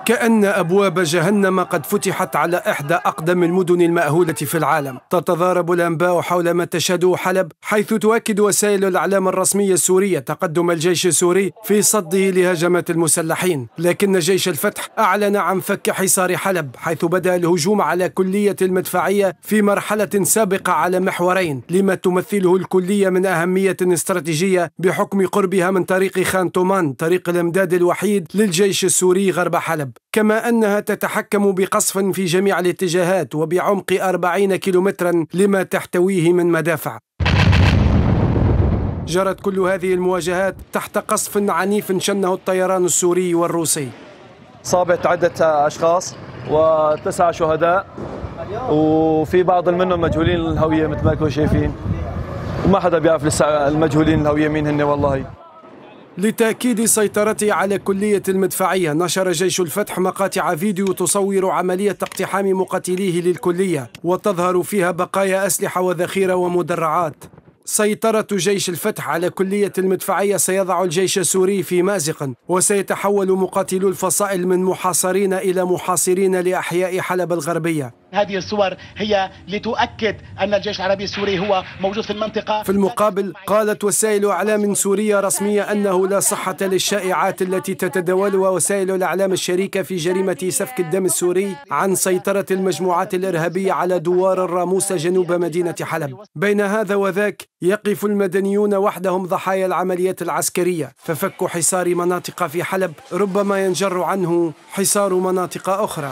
كأن أبواب جهنم قد فتحت على إحدى أقدم المدن المأهولة في العالم. تتضارب الأنباء حول ما تشهده حلب، حيث تؤكد وسائل الإعلام الرسمية السورية تقدم الجيش السوري في صده لهجمات المسلحين. لكن جيش الفتح أعلن عن فك حصار حلب، حيث بدأ الهجوم على كلية المدفعية في مرحلة سابقة على محورين، لما تمثله الكلية من أهمية استراتيجية بحكم قربها من طريق خان تومان، طريق الإمداد الوحيد للجيش السوري غرب حلب، كما أنها تتحكم بقصف في جميع الاتجاهات وبعمق 40 كيلومترا لما تحتويه من مدافع. جرت كل هذه المواجهات تحت قصف عنيف شنه الطيران السوري والروسي. صابت عدة أشخاص و9 شهداء، وفي بعض منهم مجهولين الهوية مثل ما انتم شايفين، وما حدا بيعرف لسه المجهولين الهوية مين هن والله. لتأكيد سيطرته على كلية المدفعية، نشر جيش الفتح مقاطع فيديو تصور عملية اقتحام مقاتليه للكلية، وتظهر فيها بقايا أسلحة وذخيرة ومدرعات. سيطرة جيش الفتح على كلية المدفعية سيضع الجيش السوري في مأزق، وسيتحول مقاتلو الفصائل من محاصرين إلى محاصرين لأحياء حلب الغربية. هذه الصور هي لتؤكد أن الجيش العربي السوري هو موجود في المنطقة. في المقابل، قالت وسائل إعلام سورية رسمية أنه لا صحة للشائعات التي تتداولها وسائل الإعلام الشريكة في جريمة سفك الدم السوري عن سيطرة المجموعات الإرهابية على دوار الراموسة جنوب مدينة حلب. بين هذا وذاك يقف المدنيون وحدهم ضحايا العمليات العسكرية، ففك حصار مناطق في حلب ربما ينجر عنه حصار مناطق أخرى.